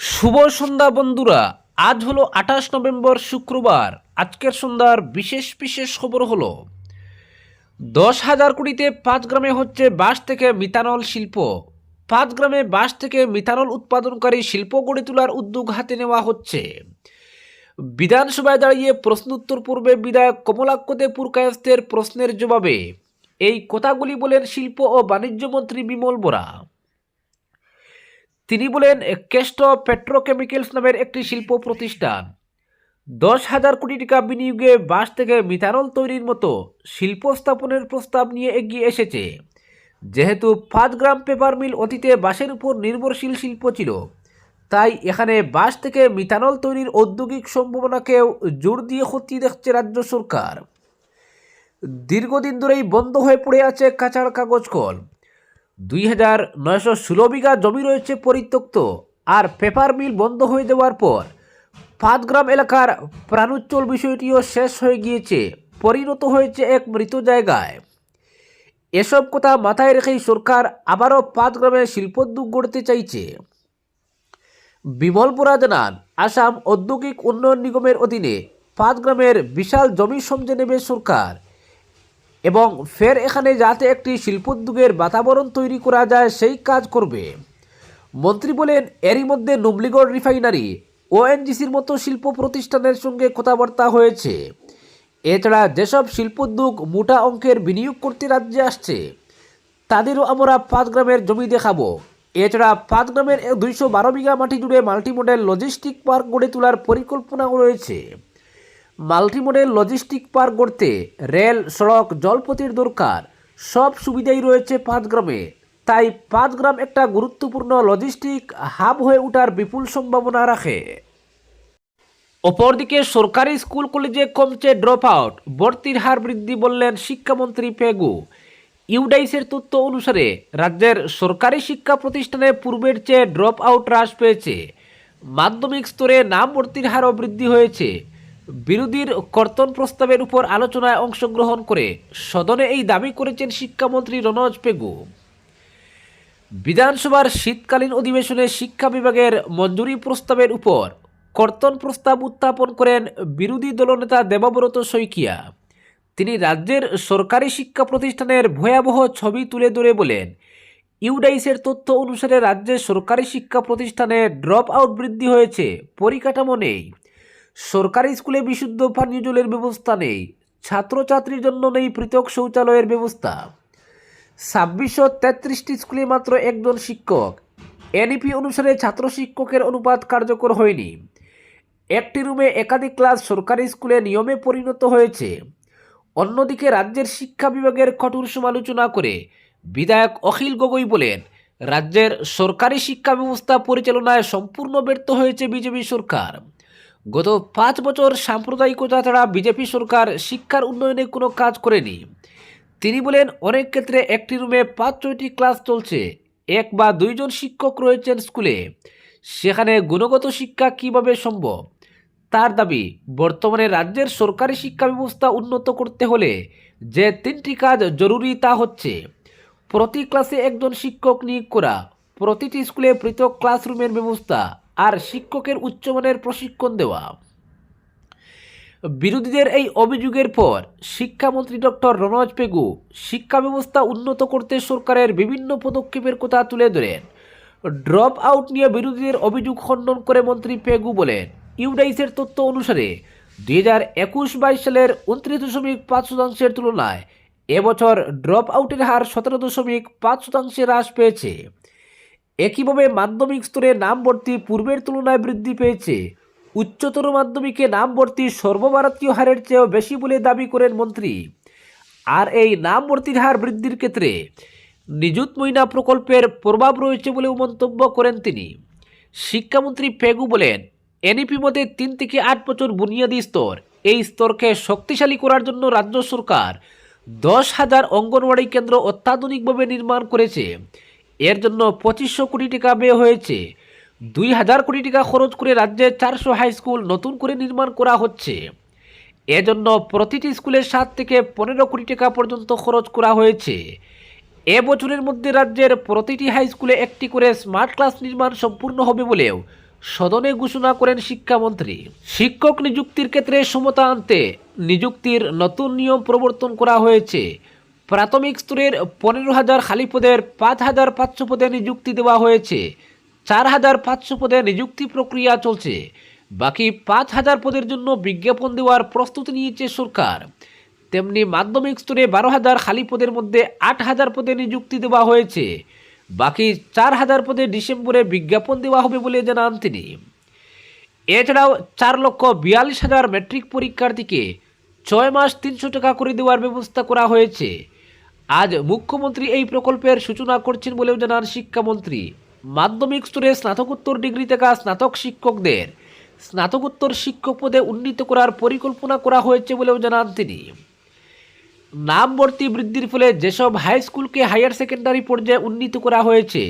শুভ সন্ধ্যা বন্ধুরা। আজ হলো 28 নভেম্বর শুক্রবার। আজকের সন্ধ্যার বিশেষ বিশেষ খবর হলো 10,000 কোটিতে 5 গ্রামে হচ্ছে বাঁশ থেকে মিথানল শিল্প। 5 গ্রামে বাঁশ থেকে মিথানল উৎপাদনকারী শিল্প গড়ে তোলার উদ্যোগ হাতে নেওয়া হচ্ছে। বিধানসভায় দাঁড়িয়ে প্রশ্নোত্তর পূর্বে বিধায়ক কমলাক্ষ দে পুরকায়স্থের প্রশ্নের জবাবে এই কথাগুলি বলেন শিল্প ও বাণিজ্য মন্ত্রী বিমল বোরা। তিনি বলেন, কেষ্ট পেট্রোকেমিক্যালস নামের একটি শিল্প প্রতিষ্ঠান 10,000 কোটি টাকা বিনিয়োগে বাঁশ থেকে মিথানল তৈরির মতো শিল্প স্থাপনের প্রস্তাব নিয়ে এগিয়ে এসেছে। যেহেতু 5 গ্রাম পেপার মিল অতীতে বাঁশের উপর নির্ভরশীল শিল্প ছিল, তাই এখানে বাঁশ থেকে মিথানল তৈরির ঔদ্যোগিক সম্ভাবনাকেও জোর দিয়ে খতিয়ে দেখছে রাজ্য সরকার। দীর্ঘদিন ধরেই বন্ধ হয়ে পড়ে আছে কাঁচার কাগজ কল। 2,916 বিঘা জমি রয়েছে পরিত্যক্ত। আর পেপার মিল বন্ধ হয়ে যাওয়ার পর 5 গ্রাম এলাকার প্রাণোচ্চল বিষয়টিও শেষ হয়ে গিয়েছে, পরিণত হয়েছে এক মৃত জায়গায়। এসব কথা মাথায় রেখেই সরকার আবারও 5 গ্রামে শিল্পোদ্যোগ গড়তে চাইছে। বিমল বোরা জানান, আসাম ঔদ্যোগিক উন্নয়ন নিগমের অধীনে 5 গ্রামের বিশাল জমি সমঝে নেবে সরকার এবং ফের এখানে যাতে একটি শিল্পোদ্যোগের বাতাবরণ তৈরি করা যায় সেই কাজ করবে। মন্ত্রী বলেন, এরই মধ্যে নুমলিগড় রিফাইনারি ওএনজিসির মতো শিল্প প্রতিষ্ঠানের সঙ্গে কথাবার্তা হয়েছে। এছাড়া যেসব শিল্পোদ্যোগ মোটা অঙ্কের বিনিয়োগ করতে রাজ্যে আসছে তাদেরও আমরা 5 গ্রামের জমি দেখাবো। এছাড়া 5 গ্রামের 212 বিঘা মাটি জুড়ে মাল্টিমডেল লজিস্টিক পার্ক গড়ে তোলার পরিকল্পনাও রয়েছে। মাল্টিমডেল লজিস্টিক পার্ক গড়তে রেল, সড়ক, জলপথের দরকার। সব সুবিধাই রয়েছে 5 গ্রামে। তাই 5 গ্রাম একটা গুরুত্বপূর্ণ লজিস্টিক হাব হয়ে ওঠার বিপুল সম্ভাবনা রাখে। অপরদিকে সরকারি স্কুল কলেজে কমছে ড্রপ আউট, ভর্তির হার বৃদ্ধি বললেন শিক্ষামন্ত্রী পেগু। ইউডাইসের তথ্য অনুসারে রাজ্যের সরকারি শিক্ষা প্রতিষ্ঠানে পূর্বের চেয়ে ড্রপ আউট হ্রাস পেয়েছে। মাধ্যমিক স্তরে নাম ভর্তির হারও বৃদ্ধি হয়েছে। বিরোধীর কর্তন প্রস্তাবের উপর আলোচনায় অংশগ্রহণ করে সদনে এই দাবি করেছেন শিক্ষামন্ত্রী রনজ পেগু। বিধানসভার শীতকালীন অধিবেশনে শিক্ষা বিভাগের মঞ্জুরি প্রস্তাবের উপর কর্তন প্রস্তাব উত্থাপন করেন বিরোধী দলনেতা দেবব্রত শইকিয়া। তিনি রাজ্যের সরকারি শিক্ষা প্রতিষ্ঠানের ভয়াবহ ছবি তুলে ধরে বলেন, ইউডাইসের তথ্য অনুসারে রাজ্যের সরকারি শিক্ষা প্রতিষ্ঠানে ড্রপ আউট বৃদ্ধি হয়েছে, পরিকাঠামো নেই। সরকারি স্কুলে বিশুদ্ধ পানীয় জলের ব্যবস্থা নেই, ছাত্রছাত্রীর জন্য নেই পৃথক শৌচালয়ের ব্যবস্থা। 2633টি স্কুলে মাত্র একজন শিক্ষক। এনইপি অনুসারে ছাত্র শিক্ষকের অনুপাত কার্যকর হয়নি। একটি রুমে একাধিক ক্লাস সরকারি স্কুলে নিয়মে পরিণত হয়েছে। অন্যদিকে রাজ্যের শিক্ষা বিভাগের কঠোর সমালোচনা করে বিধায়ক অখিল গগৈ বলেন, রাজ্যের সরকারি শিক্ষা ব্যবস্থা পরিচালনায় সম্পূর্ণ ব্যর্থ হয়েছে বিজেপি সরকার। গত 5 বছর সাম্প্রদায়িকতা ছাড়া বিজেপি সরকার শিক্ষার উন্নয়নে কোনো কাজ করেনি। তিনি বলেন, অনেক ক্ষেত্রে একটি রুমে 5-6টি ক্লাস চলছে, 1 বা 2 জন শিক্ষক রয়েছেন স্কুলে। সেখানে গুণগত শিক্ষা কিভাবে সম্ভব? তার দাবি, বর্তমানে রাজ্যের সরকারি শিক্ষা ব্যবস্থা উন্নত করতে হলে যে 3টি কাজ জরুরি তা হচ্ছে প্রতি ক্লাসে একজন শিক্ষক নিয়োগ করা, প্রতিটি স্কুলে পৃথক ক্লাসরুমের ব্যবস্থা আর শিক্ষকের উচ্চমানের প্রশিক্ষণ দেওয়া। বিরোধীদের এই অভিযোগের পর শিক্ষামন্ত্রী ডক্টর রনজ পেগু শিক্ষা ব্যবস্থা উন্নত করতে সরকারের বিভিন্ন পদক্ষেপের কথা তুলে ধরেন। ড্রপ আউট নিয়ে বিরোধীদের অভিযোগ খণ্ডন করে মন্ত্রী পেগু বলেন, ইউডাইসের তথ্য অনুসারে 2021-22 সালের 29.5% তুলনায় এবছর ড্রপ আউটের হার 17.5% হ্রাস পেয়েছে। একইভাবে মাধ্যমিক স্তরে নাম ভর্তি পূর্বের তুলনায় বৃদ্ধি পেয়েছে। উচ্চতর মাধ্যমিকে নাম ভর্তি সর্বভারতীয় হারের চেয়েও বেশি বলে দাবি করেন মন্ত্রী। আর এই নাম ভর্তির হার বৃদ্ধির ক্ষেত্রে নিযুত ময়না প্রকল্পের প্রভাব রয়েছে বলেও মন্তব্য করেন তিনি। শিক্ষামন্ত্রী পেগু বলেন, এনইপি মতে 3 থেকে 8 বছর বুনিয়াদী স্তর, এই স্তরকে শক্তিশালী করার জন্য রাজ্য সরকার 10,000 অঙ্গনওয়াড়ি কেন্দ্র অত্যাধুনিকভাবে নির্মাণ করেছে। এর জন্য 2500 কোটি টাকা ব্যয় হয়েছে। 2,000 কোটি টাকা খরচ করে রাজ্যে 400 হাই স্কুল নতুন করে নির্মাণ করা হচ্ছে। এজন্য প্রতিটি স্কুলে 7 থেকে 15 কোটি টাকা পর্যন্ত খরচ করা হয়েছে। এ বছরের মধ্যে রাজ্যের প্রতিটি হাই স্কুলে একটি করে স্মার্ট ক্লাস নির্মাণ সম্পূর্ণ হবে বলেও সদনে ঘোষণা করেন শিক্ষামন্ত্রী। শিক্ষক নিযুক্তির ক্ষেত্রে সমতা আনতে নিযুক্তির নতুন নিয়ম প্রবর্তন করা হয়েছে। প্রাথমিক স্তরের 15,000 খালি পদের 5,500 পদে নিযুক্তি দেওয়া হয়েছে। 4,500 পদে নিযুক্তি প্রক্রিয়া চলছে। বাকি 5,000 পদের জন্য বিজ্ঞাপন দেওয়ার প্রস্তুতি নিয়েছে সরকার। তেমনি মাধ্যমিক স্তরে 12,000 খালি পদের মধ্যে 8,000 পদে নিযুক্তি দেওয়া হয়েছে। বাকি 4,000 পদে ডিসেম্বরে বিজ্ঞাপন দেওয়া হবে বলে জানান তিনি। এছাড়াও 4,42,000 মেট্রিক পরীক্ষার্থীকে 6 মাস 300 টাকা করে দেওয়ার ব্যবস্থা করা হয়েছে। আজ মুখ্যমন্ত্রী এই প্রকল্পের সূচনা করছেন বলেও জানান শিক্ষামন্ত্রী। মাধ্যমিক স্তরে স্নাতকোত্তর ডিগ্রি থাকা স্নাতক শিক্ষকদের স্নাতকোত্তর শিক্ষক পদে উন্নীত করার পরিকল্পনা করা হয়েছে বলেও জানান তিনি। নাম ভর্তি বৃদ্ধির ফলে যেসব হাই স্কুলকে হায়ার সেকেন্ডারি পর্যায়ে উন্নীত করা হয়েছে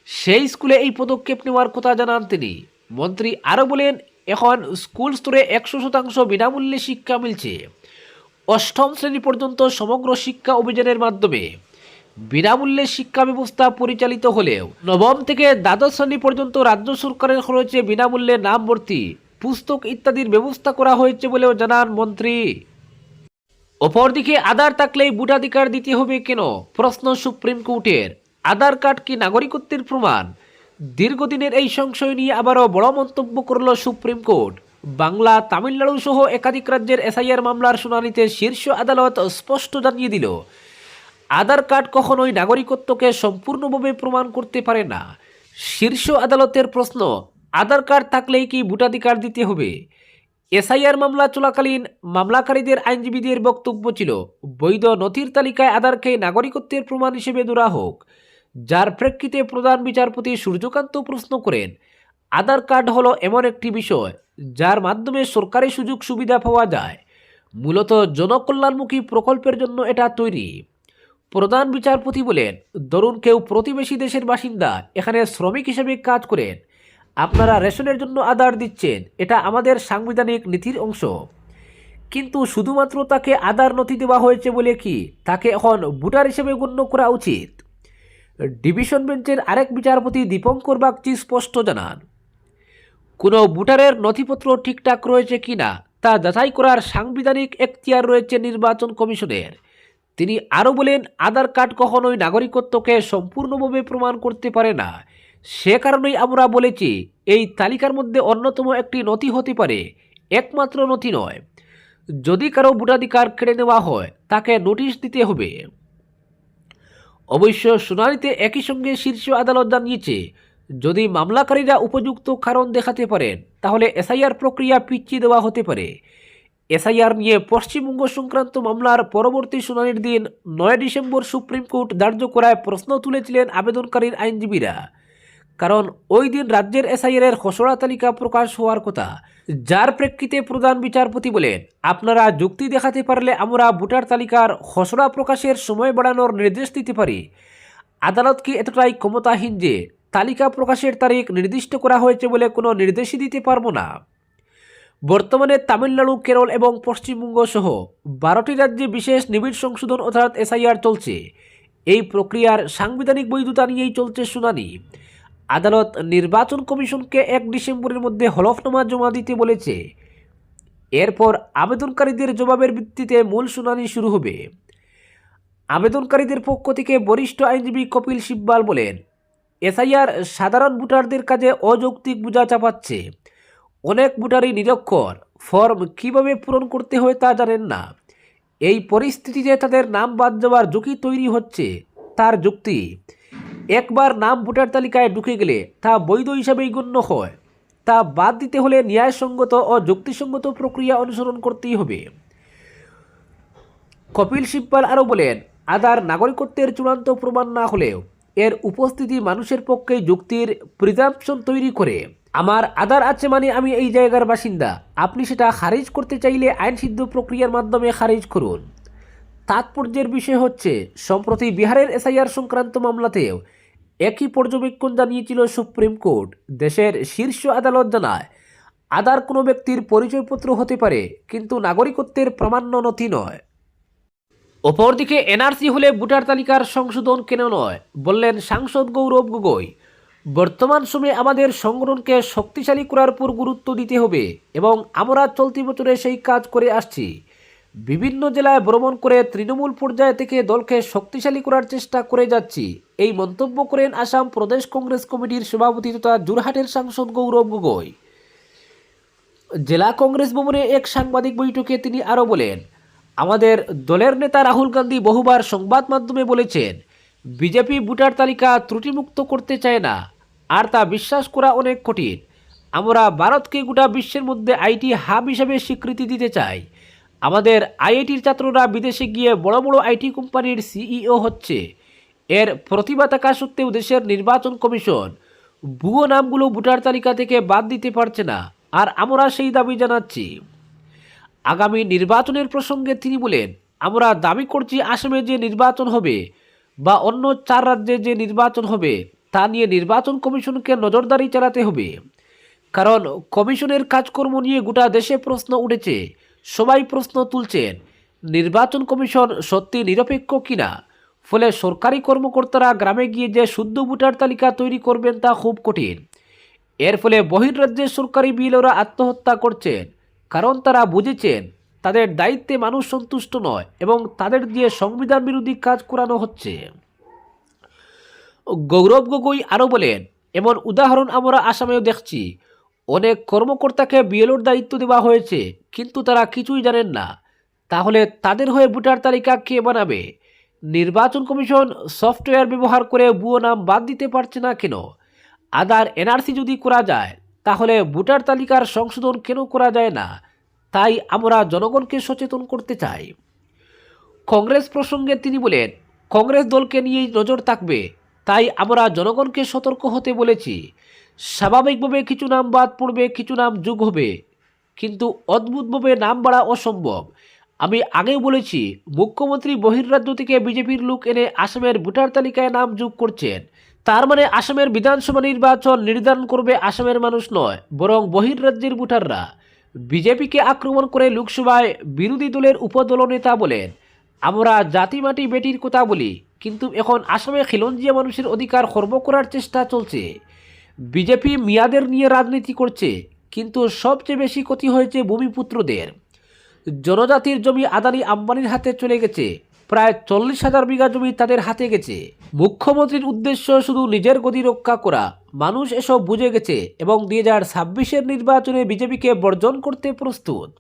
সেই স্কুলে এই পদক্ষেপ নেওয়ার কথা জানান তিনি। মন্ত্রী আরও বলেন, এখন স্কুল স্তরে 100% বিনামূল্যে শিক্ষা মিলছে। 8ম শ্রেণী পর্যন্ত সমগ্র শিক্ষা অভিযানের মাধ্যমে বিনামূল্যে শিক্ষা ব্যবস্থা পরিচালিত হলেও 9ম থেকে দ্বাদশ শ্রেণী পর্যন্ত রাজ্য সরকারের খরচে বিনামূল্যে নাম ভর্তি, পুস্তক ইত্যাদির ব্যবস্থা করা হয়েছে বলেও জানান মন্ত্রী। অপরদিকে আধার থাকলেই ভোটাধিকার দিতে হবে কেন? প্রশ্ন সুপ্রিম কোর্টের। আধার কার্ড কি নাগরিকত্বের প্রমাণ? দীর্ঘদিনের এই সংশয় নিয়ে আবারও বড় মন্তব্য করল সুপ্রিম কোর্ট। বাংলা, তামিলনাড়ু সহ একাধিক রাজ্যের এসআইআর মামলার শুনানিতে শীর্ষ আদালত স্পষ্ট জানিয়ে দিল, আধার কার্ড কখনোই নাগরিকত্বকে সম্পূর্ণভাবে প্রমাণ করতে পারে না। শীর্ষ আদালতের প্রশ্ন, আধার কার্ড থাকলেই কি ভোটাধিকার দিতে হবে? এসআইআর মামলা চলাকালীন মামলাকারীদের আইনজীবীদের বক্তব্য ছিল, বৈধ নথির তালিকায় আধারকে নাগরিকত্বের প্রমাণ হিসেবে ধরা হোক। যার প্রেক্ষিতে প্রধান বিচারপতি সূর্যকান্ত প্রশ্ন করেন, আধার কার্ড হলো এমন একটি বিষয় যার মাধ্যমে সরকারি সুযোগ সুবিধা পাওয়া যায়। মূলত জনকল্যাণমুখী প্রকল্পের জন্য এটা তৈরি। প্রধান বিচারপতি বলেন, ধরুন কেউ প্রতিবেশী দেশের বাসিন্দা, এখানে শ্রমিক হিসেবে কাজ করেন, আপনারা রেশনের জন্য আধার দিচ্ছেন, এটা আমাদের সাংবিধানিক নীতির অংশ। কিন্তু শুধুমাত্র তাকে আধার নথি দেওয়া হয়েছে বলে কি তাকে এখন ভোটার হিসেবে গণ্য করা উচিত? ডিভিশন বেঞ্চের আরেক বিচারপতি দীপঙ্কর বাগচি স্পষ্ট জানান, কোনো ভোটারের নথিপত্র ঠিকঠাক রয়েছে কিনা তা যাচাই করার সাংবিধানিক এখতিয়ার রয়েছে নির্বাচন কমিশনের। তিনি আরও বলেন, আধার কার্ড কখনোই নাগরিকত্বকে সম্পূর্ণভাবে প্রমাণ করতে পারে না। সে কারণেই আমরা বলেছি এই তালিকার মধ্যে অন্যতম একটি নথি হতে পারে, একমাত্র নথি নয়। যদি কারো ভোটাধিকার কেড়ে নেওয়া হয় তাকে নোটিশ দিতে হবে। অবশ্য শুনানিতে একই সঙ্গে শীর্ষ আদালত জানিয়েছে, যদি মামলাকারীরা উপযুক্ত কারণ দেখাতে পারেন তাহলে এসআইআর প্রক্রিয়া পিছিয়ে দেওয়া হতে পারে। এসআইআর নিয়ে পশ্চিমবঙ্গ সংক্রান্ত মামলার পরবর্তী শুনানির দিন 9 ডিসেম্বর সুপ্রিম কোর্ট ধার্য করায় প্রশ্ন তুলেছিলেন আবেদনকারীর আইনজীবীরা। কারণ ওই দিন রাজ্যের এসআইআরের খসড়া তালিকা প্রকাশ হওয়ার কথা। যার প্রেক্ষিতে প্রধান বিচারপতি বলেন, আপনারা যুক্তি দেখাতে পারলে আমরা ভোটার তালিকার খসড়া প্রকাশের সময় বাড়ানোর নির্দেশ দিতে পারি। আদালত কি এতটাই ক্ষমতাহীন যে তালিকা প্রকাশের তারিখ নির্দিষ্ট করা হয়েছে বলে কোনো নির্দেশই দিতে পারবো না? বর্তমানে তামিলনাড়ু, কেরল এবং পশ্চিমবঙ্গ সহ 12টি রাজ্যে বিশেষ নিবিড় সংশোধন অর্থাৎ এসআইআর চলছে। এই প্রক্রিয়ার সাংবিধানিক বৈধতা নিয়েই চলছে শুনানি। আদালত নির্বাচন কমিশনকে 1 ডিসেম্বরের মধ্যে হলফনামা জমা দিতে বলেছে। এরপর আবেদনকারীদের জবাবের ভিত্তিতে মূল শুনানি শুরু হবে। আবেদনকারীদের পক্ষ থেকে বরিষ্ঠ আইনজীবী কপিল সিব্বাল বলেন, এসআইআর সাধারণ ভোটারদের কাজে অযৌক্তিক বোঝা চাপাচ্ছে। অনেক ভোটারই নিরক্ষর, ফর্ম কিভাবে পূরণ করতে হয় তা জানেন না। এই পরিস্থিতিতে তাদের নাম বাদ যাওয়ার ঝুঁকি তৈরি হচ্ছে। তার যুক্তি, একবার নাম ভোটার তালিকায় ঢুকে গেলে তা বৈধ হিসাবেই গণ্য হয়। তা বাদ দিতে হলে ন্যায়সঙ্গত ও যুক্তিসঙ্গত প্রক্রিয়া অনুসরণ করতেই হবে। কপিল সিব্বাল আরও বলেন, আধার নাগরিকত্বের চূড়ান্ত প্রমাণ না হলেও এর উপস্থিতি মানুষের পক্ষে যুক্তির প্রিজাম্পশন তৈরি করে। আমার আধার আছে মানে আমি এই জায়গার বাসিন্দা, আপনি সেটা খারিজ করতে চাইলে আইনসিদ্ধ প্রক্রিয়ার মাধ্যমে খারিজ করুন। তাৎপর্যের বিষয় হচ্ছে, সম্প্রতি বিহারের এসআইআর সংক্রান্ত মামলাতেও একই পর্যবেক্ষণ জানিয়েছিল সুপ্রিম কোর্ট। দেশের শীর্ষ আদালত জানায়, আধার কোনো ব্যক্তির পরিচয়পত্র হতে পারে কিন্তু নাগরিকত্বের প্রামাণ্য নথি নয়। অপরদিকে এনআরসি হলে ভোটার তালিকার সংশোধন কেন নয়, বললেন সাংসদ গৌরব গগৈ। বর্তমান সময়ে আমাদের সংগঠনকে শক্তিশালী করার উপর গুরুত্ব দিতে হবে এবং আমরা চলতি বছরে সেই কাজ করে আসছি। বিভিন্ন জেলায় ভ্রমণ করে তৃণমূল পর্যায় থেকে দলকে শক্তিশালী করার চেষ্টা করে যাচ্ছি, এই মন্তব্য করেন আসাম প্রদেশ কংগ্রেস কমিটির সভাপতি তথা যোরহাটের সাংসদ গৌরব গগৈ। জেলা কংগ্রেস ভবনে এক সাংবাদিক বৈঠকে তিনি আরও বলেন, আমাদের দলের নেতা রাহুল গান্ধী বহুবার সংবাদ মাধ্যমে বলেছেন বিজেপি ভোটার তালিকা ত্রুটিমুক্ত করতে চায় না, আর তা বিশ্বাস করা অনেক কঠিন। আমরা ভারতকে গোটা বিশ্বের মধ্যে আইটি হাব হিসাবে স্বীকৃতি দিতে চাই। আমাদের আইআইটির ছাত্ররা বিদেশে গিয়ে বড় বড় আইটি কোম্পানির সিইও হচ্ছে। এর প্রতিবাদ থাকা সত্ত্বেও দেশের নির্বাচন কমিশন ভুয়ো নামগুলো ভোটার তালিকা থেকে বাদ দিতে পারছে না, আর আমরা সেই দাবি জানাচ্ছি। আগামী নির্বাচনের প্রসঙ্গে তিনি বলেন, আমরা দাবি করছি আসামে যে নির্বাচন হবে বা অন্য 4 রাজ্যে যে নির্বাচন হবে তা নিয়ে নির্বাচন কমিশনকে নজরদারি চালাতে হবে। কারণ কমিশনের কাজকর্ম নিয়ে গোটা দেশে প্রশ্ন উঠেছে, সবাই প্রশ্ন তুলছেন নির্বাচন কমিশন সত্যি নিরপেক্ষ কিনা। ফলে সরকারি কর্মকর্তারা গ্রামে গিয়ে যে শুদ্ধ ভোটার তালিকা তৈরি করবেন তা খুব কঠিন। এর ফলে বহির্রাজ্যের সরকারি বিএলওরা আত্মহত্যা করছেন, কারণ তারা বুঝেছেন তাদের দায়িত্বে মানুষ সন্তুষ্ট নয় এবং তাদের দিয়ে সংবিধান বিরোধী কাজ করানো হচ্ছে। গৌরব গগৈ আরও বলেন, এমন উদাহরণ আমরা আসামেও দেখছি। অনেক কর্মকর্তাকে বিএলওর দায়িত্ব দেওয়া হয়েছে, কিন্তু তারা কিছুই জানেন না। তাহলে তাদের হয়ে ভোটার তালিকা কে বানাবে? নির্বাচন কমিশন সফটওয়্যার ব্যবহার করে ভুয়ো নাম বাদ দিতে পারছে না কেন? আধার এনআরসি যদি করা যায়, তাহলে ভোটার তালিকার সংশোধন কেন করা যায় না? তাই আমরা জনগণকে সচেতন করতে চাই। কংগ্রেস প্রসঙ্গে তিনি বলেন, কংগ্রেস দলকে নিয়েই নজর থাকবে, তাই আমরা জনগণকে সতর্ক হতে বলেছি। স্বাভাবিকভাবে কিছু নাম বাদ পড়বে, কিছু নাম যোগ হবে, কিন্তু অদ্ভুতভাবে নাম বাড়া অসম্ভব। আমি আগেও বলেছি, মুখ্যমন্ত্রী বহির্রাজ্য থেকে বিজেপির লোক এনে আসামের ভোটার তালিকায় নাম যোগ করছেন। তার মানে আসামের বিধানসভা নির্বাচন নির্ধারণ করবে আসামের মানুষ নয়, বরং বহির্রাজ্যের ভোটাররা। বিজেপিকে আক্রমণ করে লোকসভায় বিরোধী দলের উপদলনেতা বলেন, আমরা জাতি মাটি বেটির কথা বলি, কিন্তু এখন আসামে খিলঞ্জিয়া মানুষের অধিকার খর্ব করার চেষ্টা চলছে। বিজেপি মিয়াদের নিয়ে রাজনীতি করছে, কিন্তু সবচেয়ে বেশি ক্ষতি হয়েছে ভূমিপুত্রদের। জনজাতির জমি আদানি আম্বানির হাতে চলে গেছে, প্রায় 40,000 বিঘা জমি তাদের হাতে গেছে। মুখ্যমন্ত্রীর উদ্দেশ্য শুধু নিজের গদি রক্ষা করা। মানুষ এসব বুঝে গেছে এবং 2026-এর নির্বাচনে বিজেপিকে বর্জন করতে প্রস্তুত।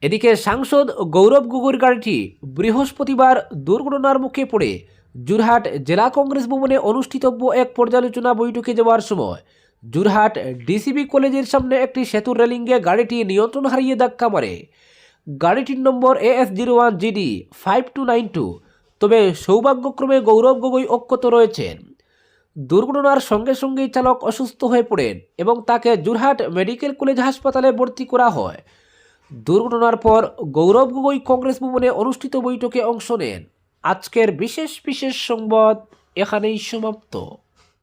এদিকে সাংসদ গৌরব গগৈর গাড়িটি বৃহস্পতিবার দুর্ঘটনার মুখে পড়ে যোরহাট জেলা কংগ্রেস ভবনে অনুষ্ঠিতব্য এক পর্যালোচনা বৈঠকে যাওয়ার সময় যোরহাট ডিসিবি কলেজের সামনে একটি সেতুর রেলিংয়ে গাড়িটি নিয়ন্ত্রণ হারিয়ে ধাক্কা মারে। গাড়িটির নম্বর AS01GD 5292। তবে সৌভাগ্যক্রমে গৌরব গগৈ অক্ষত রয়েছেন। দুর্ঘটনার সঙ্গে সঙ্গেই চালক অসুস্থ হয়ে পড়েন এবং তাকে যোরহাট মেডিকেল কলেজ হাসপাতালে ভর্তি করা হয়। দুর্ঘটনার পর গৌরব গগৈ কংগ্রেস ভবনে অনুষ্ঠিত বৈঠকে অংশ নেন। আজকের বিশেষ সংবাদ এখানেই সমাপ্ত।